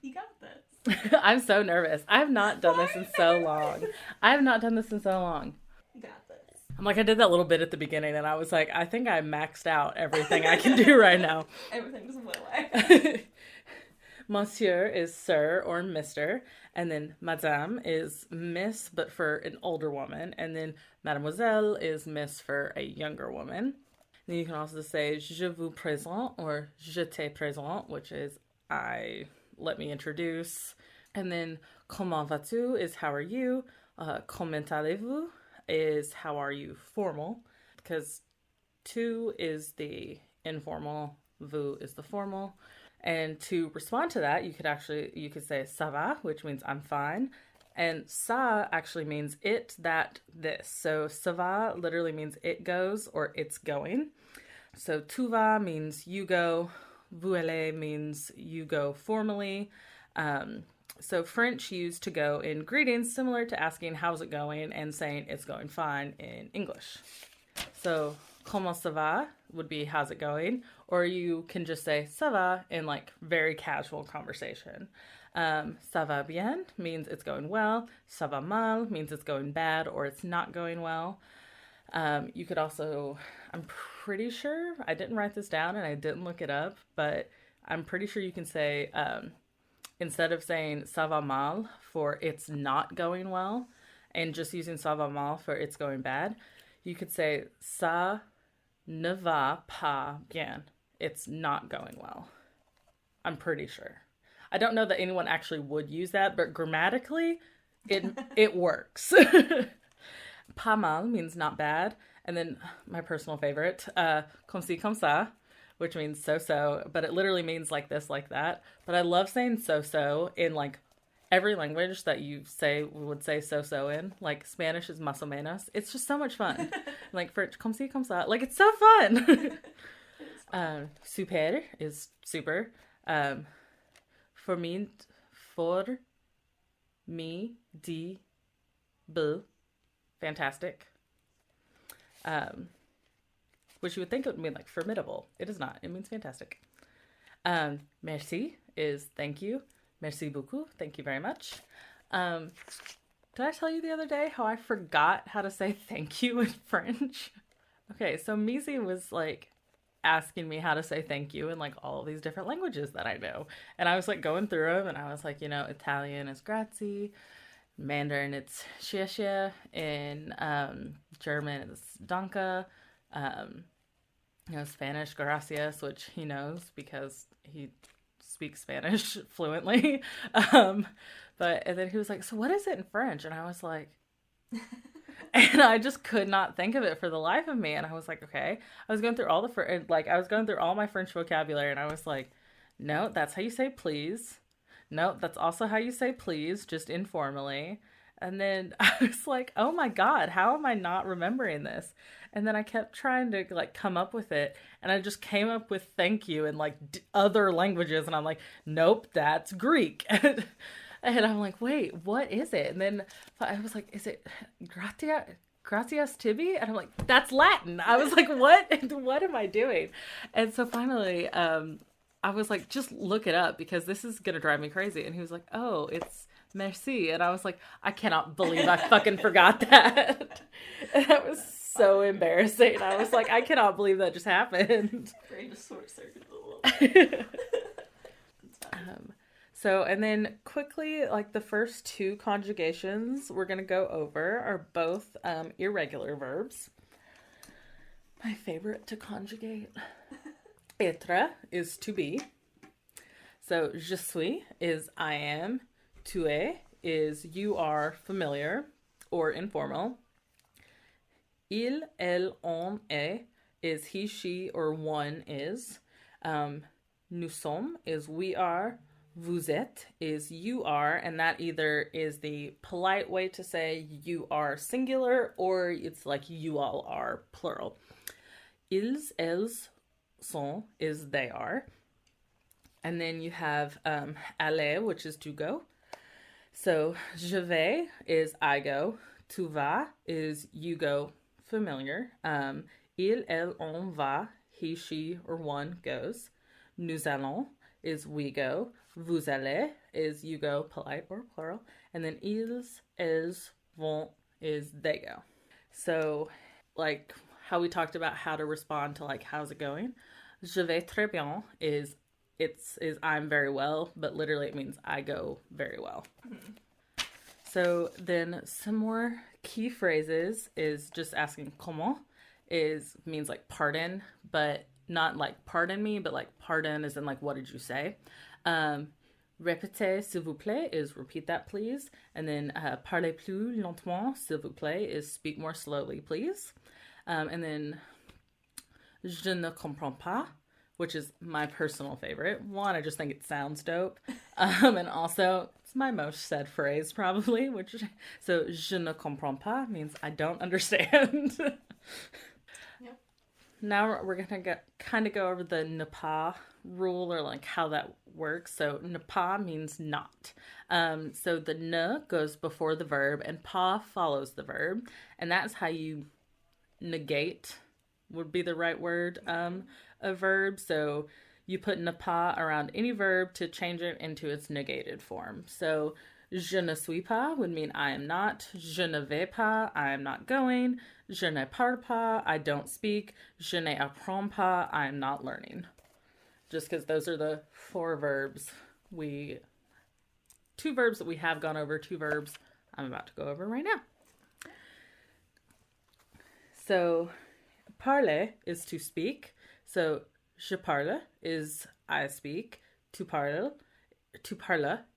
You got this. I'm so nervous. I have not done this in so long. I have not done this in so long. You got this. I'm like, I did that little bit at the beginning, and I was like, I think I maxed out everything I can do right now. Everything just went away. Monsieur is sir or mister, and then madame is miss, but for an older woman, and then mademoiselle is miss for a younger woman. Then you can also say je vous présente or je te présente, which is let me introduce. And then comment vas-tu is how are you. Comment allez-vous is how are you formal, because tu is the informal, vous is the formal. And to respond to that, you could say ça va, which means I'm fine. And ça actually means it, that, this. So ça va literally means it goes or it's going. So tu vas means you go. Vous allez means you go formally. So French used to go in greetings, similar to asking how's it going and saying it's going fine in English. So comment ça va would be how's it going, or you can just say ça va in like very casual conversation. Ça va bien means it's going well. Ça va mal means it's going bad or it's not going well. You could also, I'm pretty sure, I didn't write this down and I didn't look it up, but I'm pretty sure you can say, instead of saying ça va mal for it's not going well and just using ça va mal for it's going bad, you could say ça ne va pas bien. It's not going well. I'm pretty sure. I don't know that anyone actually would use that, but grammatically, it works. Pas mal means not bad. And then my personal favorite, comme ci, comme ça, which means so-so, but it literally means like this, like that. But I love saying so-so in like every language that you would say so-so in. Like Spanish is más o menos. It's just so much fun. Like French, comme ci, comme ça. Like it's so fun. Super is super. For me, di, bu, fantastic. Which you would think it would mean like formidable. It is not. It means fantastic. Merci is thank you. Merci beaucoup. Thank you very much. Did I tell you the other day how I forgot how to say thank you in French? Okay, so Misi was like asking me how to say thank you in like all these different languages that I know. And I was like going through them and I was like, Italian is grazie, Mandarin it's xie xie, in German it's danke, Spanish gracias, which he knows because he speaks Spanish fluently. And then he was like, so what is it in French? And I was like, and I just could not think of it for the life of me. And I was like, okay. I was going through all my French vocabulary and I was like, no, that's how you say please. No, that's also how you say please, just informally. And then I was like, oh my God, how am I not remembering this? And then I kept trying to like come up with it. And I just came up with thank you in like other languages. And I'm like, nope, that's Greek. And I'm like, wait, what is it? And then I was like, is it gratias tibi? And I'm like, that's Latin. I was like, what am I doing? And so finally, I was like, just look it up because this is going to drive me crazy. And he was like, oh, it's merci. And I was like, I cannot believe I fucking forgot that. And that was so embarrassing. I was like, I cannot believe that just happened. Brain just sort of circuited a little bit. So, and then quickly, like the first two conjugations we're going to go over are both irregular verbs. My favorite to conjugate. Être is to be. So, je suis is I am. Tu es is you are familiar or informal. Il, elle, on est is he, she, or one is. Nous sommes is we are. Vous êtes is you are, and that either is the polite way to say you are singular or it's like you all are plural. Ils, elles, sont is they are. And then you have aller, which is to go. So je vais is I go. Tu vas is you go, familiar. Il, elle, on va, he, she, or one goes. Nous allons is we go. Vous allez is you go, polite or plural. And then ils, elles, vont is they go. So, like how we talked about how to respond to like how's it going. Je vais très bien is I'm very well, but literally it means I go very well. Mm-hmm. So then some more key phrases is just asking comment means like pardon, but not like pardon me, but like pardon as in like what did you say? Répétez s'il vous plaît is repeat that please. And then parlez plus lentement s'il vous plaît is speak more slowly please. And then je ne comprends pas, which is my personal favorite. One, I just think it sounds dope. And also, it's my most said phrase probably, so je ne comprends pas means I don't understand. Yep. Now we're going to kind of go over the ne pas rule or like how that works. So ne pas means not. So the ne goes before the verb and pas follows the verb. And that's how you negate would be the right word. A verb, so you put ne pas around any verb to change it into its negated form. So je ne suis pas would mean I am not. Je ne vais pas, I am not going. Je ne parle pas, I don't speak. Je ne apprends pas, I am not learning. Just because those are the two verbs that we have gone over, two verbs I'm about to go over right now. So parler is to speak. So, je parle is I speak. Tu parles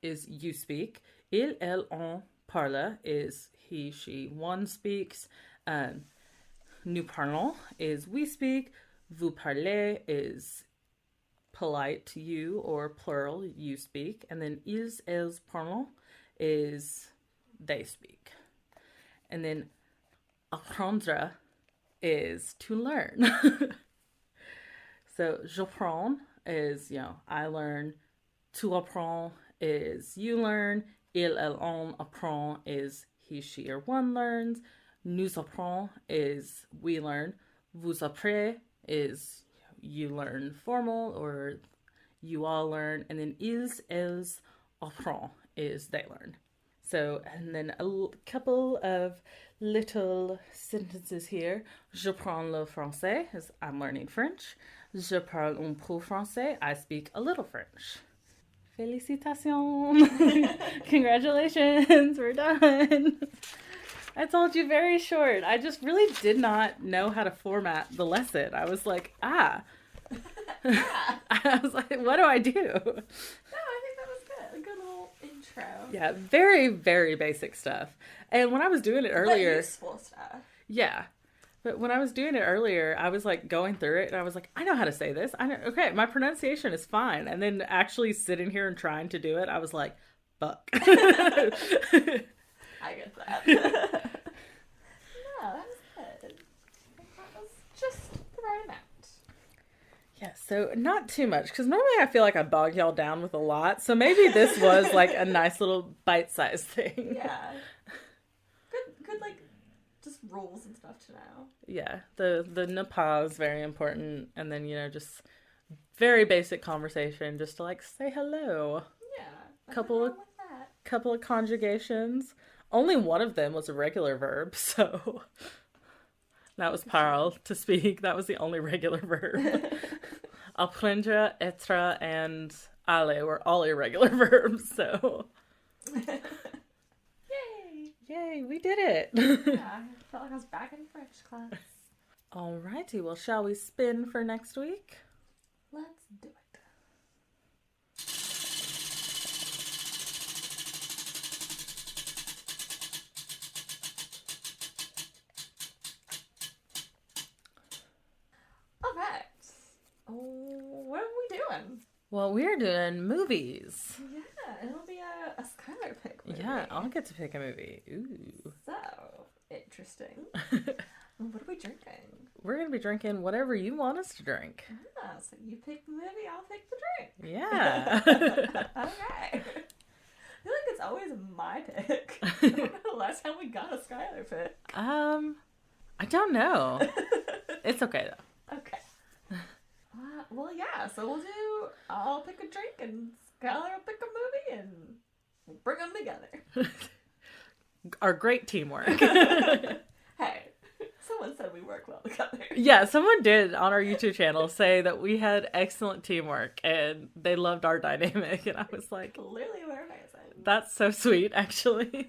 is you speak. Il, elle, on parle is he, she, one speaks. Nous parlons is we speak. Vous parlez is polite you or plural you speak. And then ils, elles parlent is they speak. And then apprendre is to learn. So, j'apprends is, I learn. Tu apprends is you learn. Il, elle, on apprend is he, she, or one learns. Nous apprend is we learn. Vous apprenez is you learn formal or you all learn. And then ils, elles apprend is they learn. So, and then a couple of little sentences here. Je prends le français is I'm learning French. Je parle un peu français. I speak a little French. Félicitations! Congratulations, we're done. I told you very short. I just really did not know how to format the lesson. I was like, I was like, what do I do? No, I think that was good. A good little intro. Yeah, very, very basic stuff. And when I was doing it earlier... But useful stuff. Yeah. But when I was doing it earlier, I was like going through it and I was like, I know how to say this. Okay, my pronunciation is fine. And then actually sitting here and trying to do it, I was like, fuck. I get that. No, that was good. That was just the right amount. Yeah, so not too much, because normally I feel like I bog y'all down with a lot. So maybe this was like a nice little bite-sized thing. Yeah. Good, like, just rules and stuff to know. Yeah, the ne pas is very important. And then, just very basic conversation, just to like say hello. Yeah. Couple of conjugations. Only one of them was a regular verb, so that was parle, to speak. That was the only regular verb. Apprendre, être, and aller were all irregular verbs, so. Yay, we did it. Yeah, I felt like I was back in French class. Alrighty, well, shall we spin for next week? Let's do it. Alright. What are we doing? Well, we're doing movies. Yeah, it'll be a Skylar pick movie. Yeah, I'll get to pick a movie. Ooh. So, interesting. What are we drinking? we're going to be drinking whatever you want us to drink. Ah, so you pick the movie, I'll pick the drink. Yeah. Okay. I feel like it's always my pick. I don't know the last time we got a Skylar pick. I don't know. It's okay, though. Okay. Well, yeah, so I'll pick a drink and Skylar will pick a movie and we'll bring them together. Our great teamwork. Hey, someone said we work well together. Yeah, someone did on our YouTube channel say that we had excellent teamwork and they loved our dynamic. And I was like, clearly we're amazing. That's so sweet, actually. You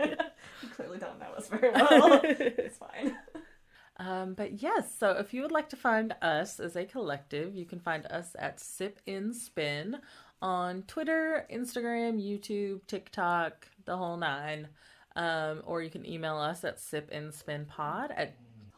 clearly don't know us very well. It's fine. But yes, so if you would like to find us as a collective, you can find us at Sip in Spin on Twitter, Instagram, YouTube, TikTok, the whole nine. Or you can email us at sipinspinpod.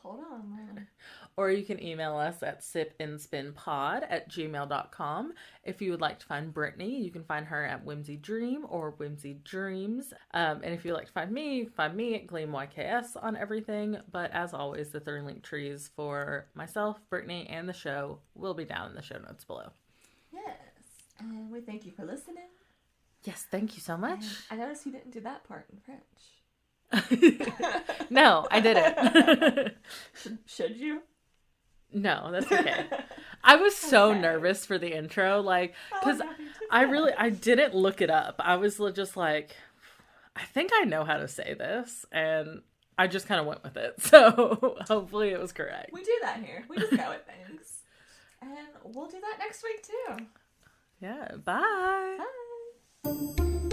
Hold on, man. Or you can email us at sipinspinpod@gmail.com. If you would like to find Brittany, you can find her at Whimsy Dream or Whimsy Dreams. And if you'd like to find me at GleamYKS on everything. But as always, the 3 link trees for myself, Brittany, and the show will be down in the show notes below. Yes. And we thank you for listening. Yes, thank you so much. And I noticed you didn't do that part in French. No, I didn't. Should you? No, that's okay. I was so nervous for the intro, like, because I didn't look it up. I was just like, I think I know how to say this, and I just kind of went with it. So hopefully it was correct. We do that here. We just go with things. And we'll do that next week too. Yeah, bye. Bye.